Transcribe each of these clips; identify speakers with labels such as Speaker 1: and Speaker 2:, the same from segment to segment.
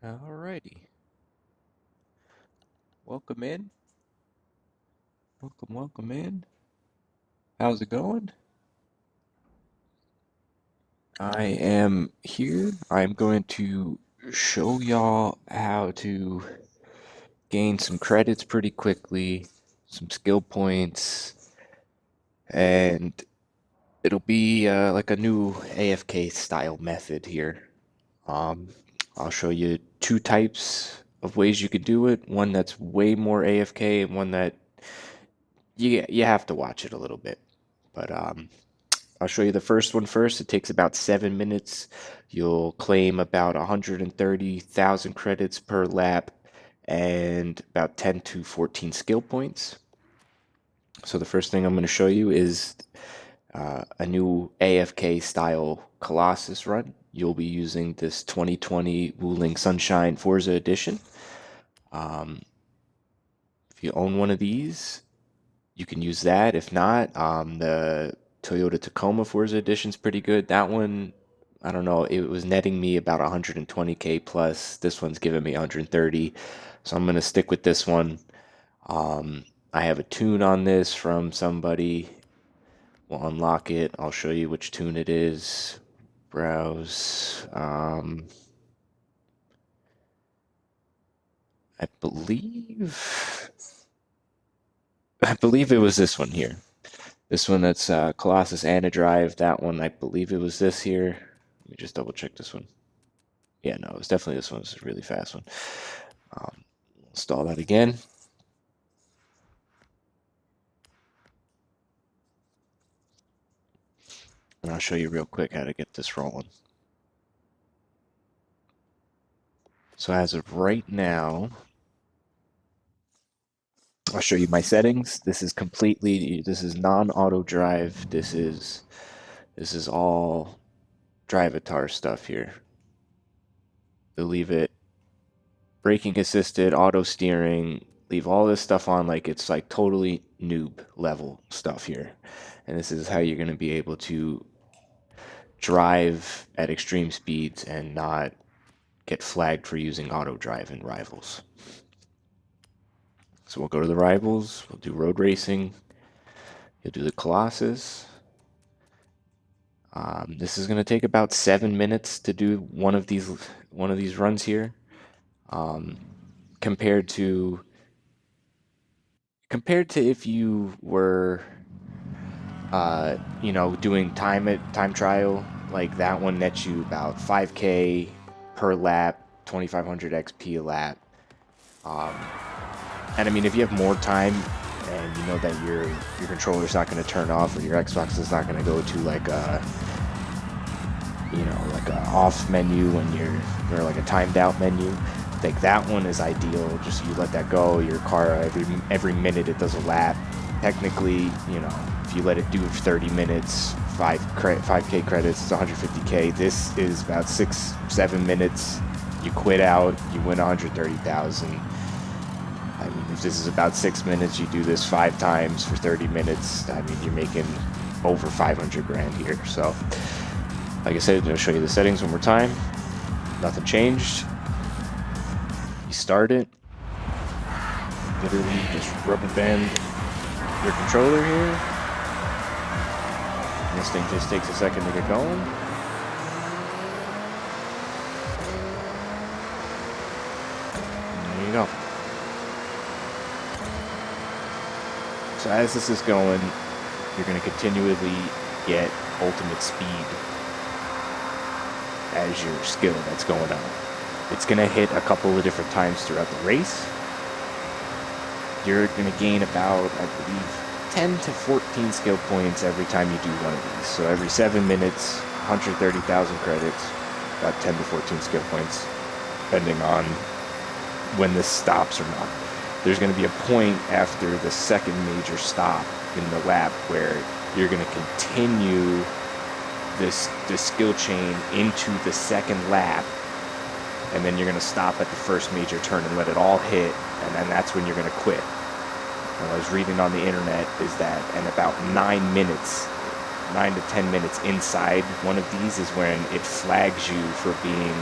Speaker 1: Alrighty. Welcome in. Welcome in. How's it going? I am here. I'm going to show y'all how to gain some credits pretty quickly, some skill points, and it'll be like a new AFK style method here. Um, I'll show you two types of ways you could do it. One that's way more AFK and one that you have to watch it a little bit. But I'll show you the first one first. It takes about 7 minutes. You'll claim about 130,000 credits per lap and about 10 to 14 skill points. So the first thing I'm going to show you is a new AFK style Colossus run. You'll be using this 2020 Wuling Sunshine Forza Edition. If you own one of these, you can use that. If not, the Toyota Tacoma Forza Edition is pretty good. That one, I don't know, it was netting me about 120k plus. This one's giving me 130, so I'm gonna stick with this one. I have a tune on this from somebody. We'll unlock it. I'll show you which tune it is. Browse. I believe it was this one here. This one that's Colossus Anadrive. That one, I believe it was this here. Let me just double check this one. Yeah, no, it was definitely this one. It's a really fast one. Install that again. And I'll show you real quick how to get this rolling. So as of right now, I'll show you my settings. This is non-auto drive. This is all Drivatar stuff here. You'll leave it braking assisted, auto steering, leave all this stuff on like it's like totally noob level stuff here. And this is how you're going to be able to drive at extreme speeds and not get flagged for using auto drive in rivals. So we'll go to the rivals, we'll do road racing, you'll do the Colossus. This is going to take about 7 minutes to do one of these runs here, compared to if you were doing time trial. Like that one nets you about 5k per lap, 2500 XP a lap. And I mean, if you have more time and you know that your controller's not going to turn off or your Xbox is not going to go to like a off menu when you're like a timed out menu, like that one is ideal. Just you let that go, your car every minute it does a lap. Technically, if you let it do 30 minutes, 5k credits, it's 150k. This is about 6-7 minutes. You quit out, you win 130,000. I mean, if this is about 6 minutes, you do this 5 times for 30 minutes. I mean, you're making over 500 grand here. So, like I said, I'm going to show you the settings one more time. Nothing changed. You start it. Literally just rubber band your controller here. And this thing just takes a second to get going. And there you go. So as this is going, you're going to continually get ultimate speed as your skill that's going on. It's going to hit a couple of different times throughout the race. You're going to gain about, I believe, 10 to 14 skill points every time you do one of these. So every 7 minutes, 130,000 credits, about 10 to 14 skill points, depending on when this stops or not. There's going to be a point after the second major stop in the lap where you're going to continue this skill chain into the second lap, and then you're going to stop at the first major turn and let it all hit, and then that's when you're going to quit. What I was reading on the internet is that in about 9 minutes 9 to 10 minutes inside one of these is when it flags you for being,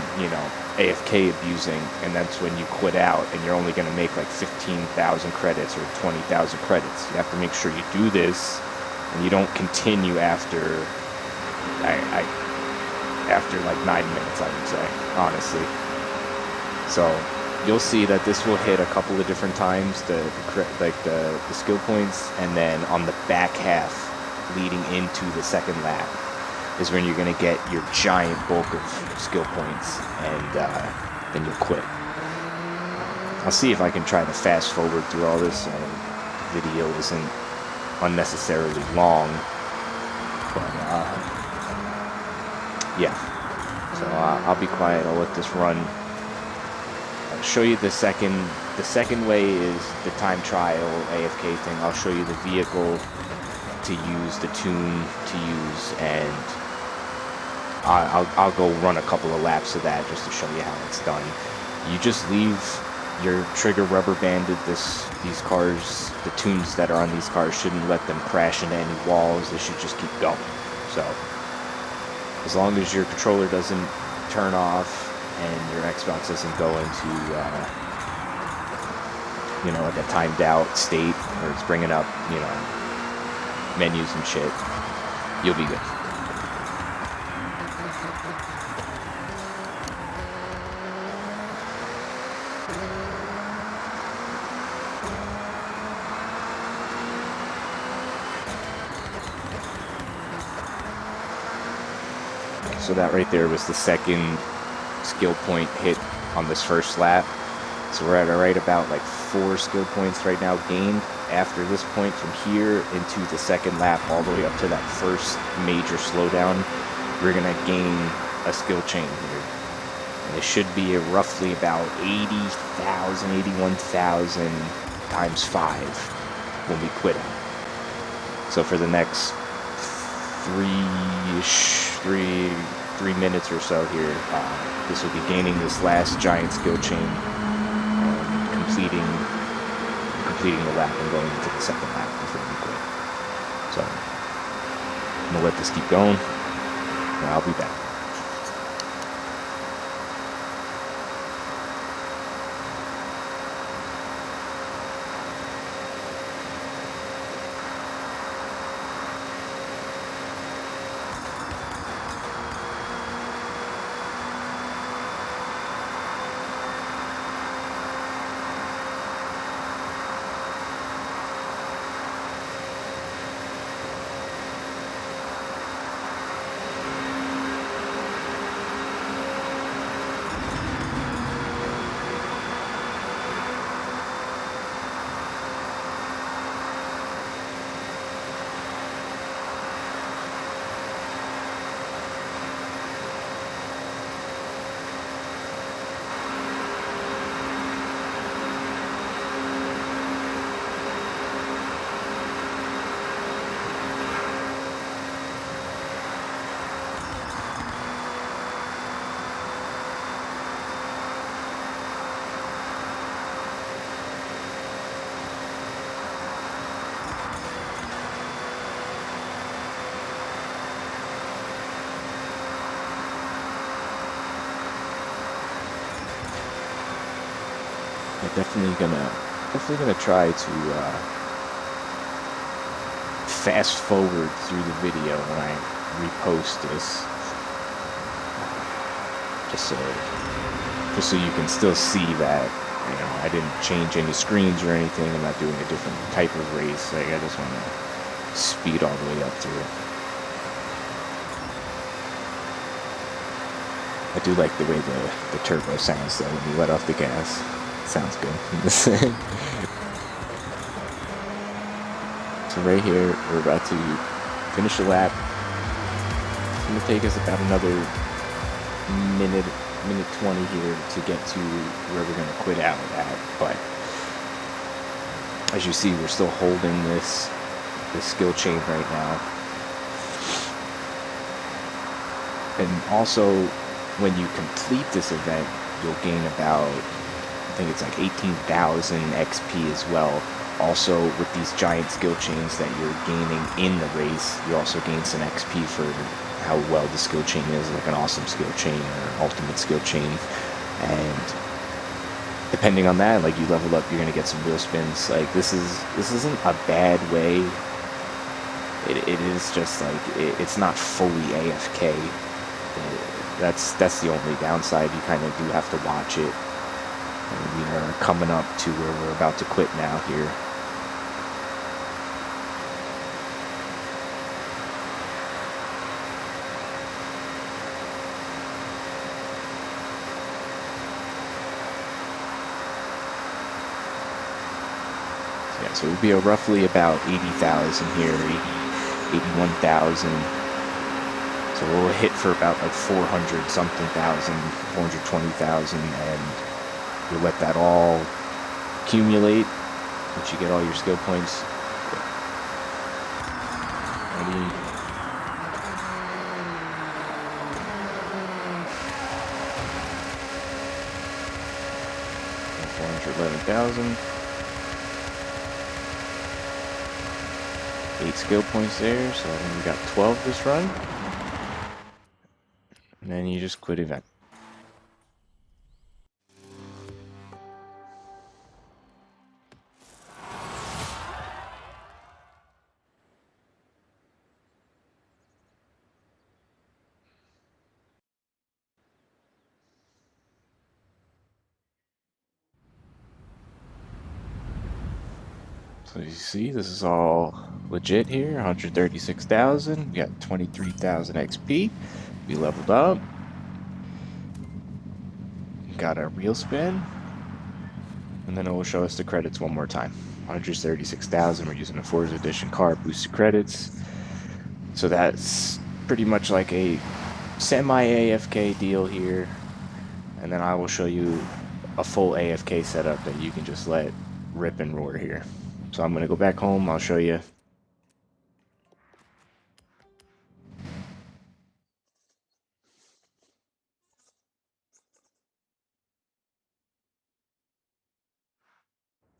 Speaker 1: AFK abusing, and that's when you quit out, and you're only going to make like 15,000 credits or 20,000 credits. You have to make sure you do this, and you don't continue after after like 9 minutes, I would say, honestly. So you'll see that this will hit a couple of different times, the skill points, and then on the back half leading into the second lap is when you're going to get your giant bulk of skill points, and then you'll quit. I'll see if I can try to fast forward through all this so the video isn't unnecessarily long, but yeah. So I'll be quiet, I'll let this run. I'll show you the second way is the time trial AFK thing. I'll show you the vehicle to use, the tune to use, and I'll go run a couple of laps of that just to show you how it's done. You just leave your trigger rubber banded. These cars, the tunes that are on these cars shouldn't let them crash into any walls. They should just keep going. So as long as your controller doesn't turn off and your Xbox doesn't go into like a timed out state, or it's bringing up menus and shit, you'll be good. So that right there was the second skill point hit on this first lap. So we're at right about like 4 skill points right now gained. After this point, from here into the second lap all the way up to that first major slowdown, we're gonna gain a skill chain here, and it should be roughly about 80,000, 81,000 times 5 when we quit out. So for the next 3 minutes or so here, this will be gaining this last giant skill chain and completing the lap and going into the second lap before we quit. So I'm gonna let this keep going, and I'll be back. I'm definitely gonna try to fast forward through the video when I repost this, just so you can still see that I didn't change any screens or anything. I'm not doing a different type of race. Like, I just want to speed all the way up through it. I do like the way the turbo sounds though when you let off the gas. Sounds good. So right here, we're about to finish the lap. It's going to take us about another minute 20 here to get to where we're going to quit out at. But as you see, we're still holding this skill chain right now. And also, when you complete this event, you'll gain about think it's like 18,000 XP as well. Also, with these giant skill chains that you're gaining in the race, you also gain some XP for how well the skill chain is, like an awesome skill chain or ultimate skill chain. And depending on that, like you level up, you're gonna get some wheel spins. Like this isn't a bad way. It is just like it's not fully AFK. That's the only downside. You kind of do have to watch it. And we are coming up to where we're about to quit now here. Yeah, so it would be roughly about 80,000 here, 81,000. So we'll hit for about like 400 something thousand, 420,000, and you'll let that all accumulate once you get all your skill points. Ready? 411,000. 8 skill points there, so then we got 12 this run. And then you just quit event. So you see, this is all legit here. 136,000. We got 23,000 XP. We leveled up. Got our wheel spin. And then it will show us the credits one more time. 136,000. We're using a 4th edition car, boosted credits. So that's pretty much like a semi-AFK deal here. And then I will show you a full AFK setup that you can just let rip and roar here. So I'm going to go back home. I'll show you.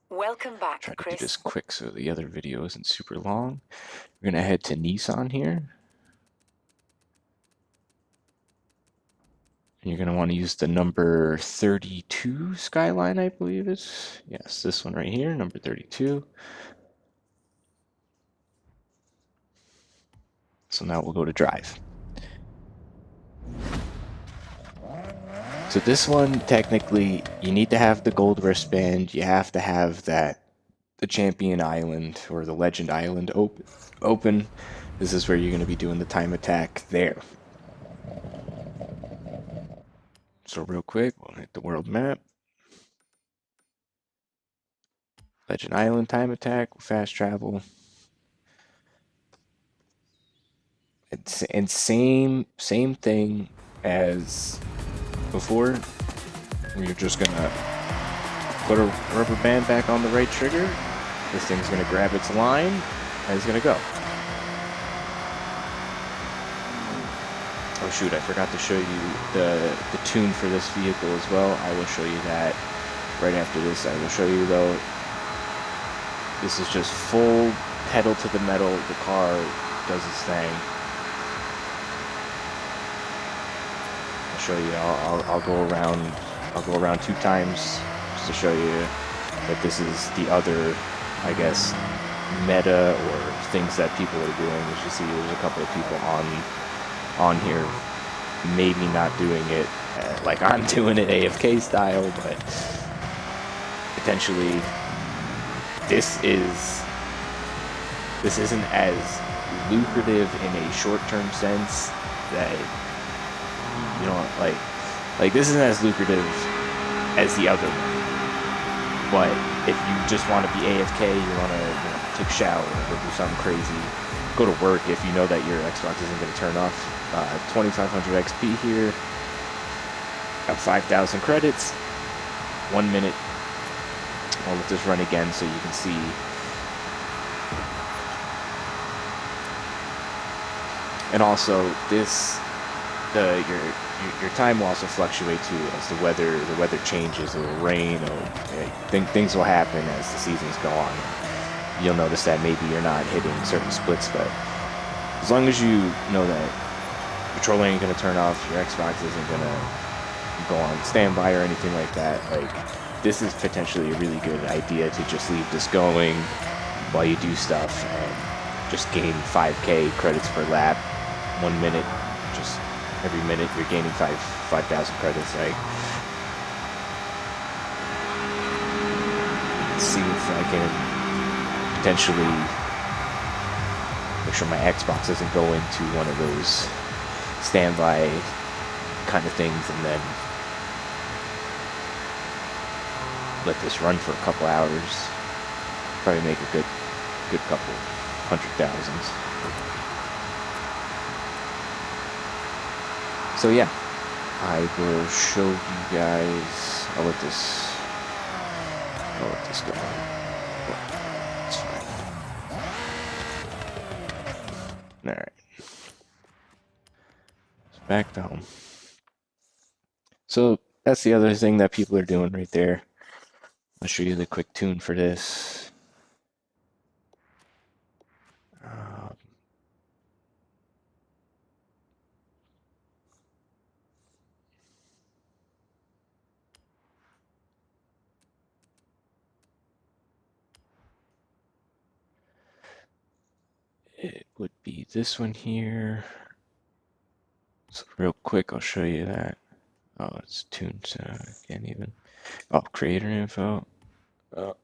Speaker 2: Welcome back,
Speaker 1: Try to
Speaker 2: Chris.
Speaker 1: do this quick so the other video isn't super long. We're going to head to Nissan here. And you're going to want to use the number 32 Skyline, I believe is. Yes, this one right here, number 32. So now we'll go to drive. So this one, technically, you need to have the gold wristband. You have to have the Champion Island or the Legend Island open. This is where you're going to be doing the time attack there. So real quick, we'll hit the world map. Legend Island time attack, fast travel. And same thing as before. You're just gonna put a rubber band back on the right trigger. This thing's gonna grab its line and it's gonna go. Oh shoot, I forgot to show you the tune for this vehicle as well. I will show you that right after this. I will show you though, this is just full pedal to the metal. The car does its thing. I'll show you. I'll go around. I'll go around 2 times just to show you that this is the other, I guess, meta or things that people are doing. As you see, there's a couple of people on here maybe not doing it like I'm doing it AFK style, but potentially this isn't as lucrative in a short-term sense that you know, like this isn't as lucrative as the other one. But if you just want to be AFK, you want to take a shower or do something crazy, go to work if you know that your Xbox isn't going to turn off. 2,500 XP here. Got 5,000 credits. 1 minute. I'll let this run again so you can see. And also, this your your time will also fluctuate too as the weather changes. It will rain. Things will happen as the seasons go on. You'll notice that maybe you're not hitting certain splits, but as long as you know that controller ain't gonna turn off, your Xbox isn't gonna go on standby or anything like that. Like, this is potentially a really good idea to just leave this going while you do stuff and just gain 5K credits per lap. 1 minute, just every minute you're gaining 5,000 credits. Like, let's see if I can potentially make sure my Xbox doesn't go into one of those standby kind of things, and then let this run for a couple hours. Probably make a good couple 100,000s. So yeah, I will show you guys. I'll let this go on. It's fine. All right. So back to home. So that's the other thing that people are doing right there. I'll show you the quick tune for this. It would be this one here. So real quick, I'll show you that. Oh, it's tuned, so I can't even. Oh, creator info. Oh.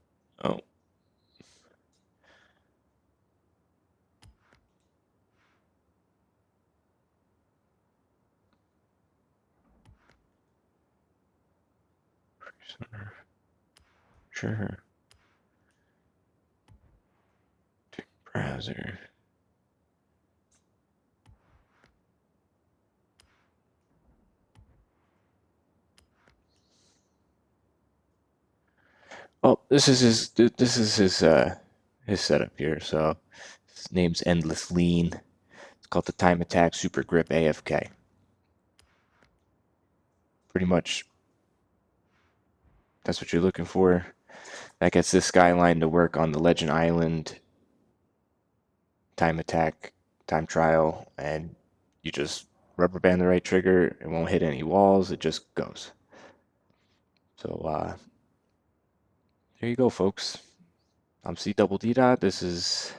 Speaker 1: Sure. Browser. Oh, this is his setup here. So his name's Endless Lean. It's called the Time Attack Super Grip AFK. Pretty much, that's what you're looking for. That gets this skyline to work on the Legend Island time attack, time trial, and you just rubber band the right trigger. It won't hit any walls. It just goes. So there you go, folks. I'm C double D dot. This is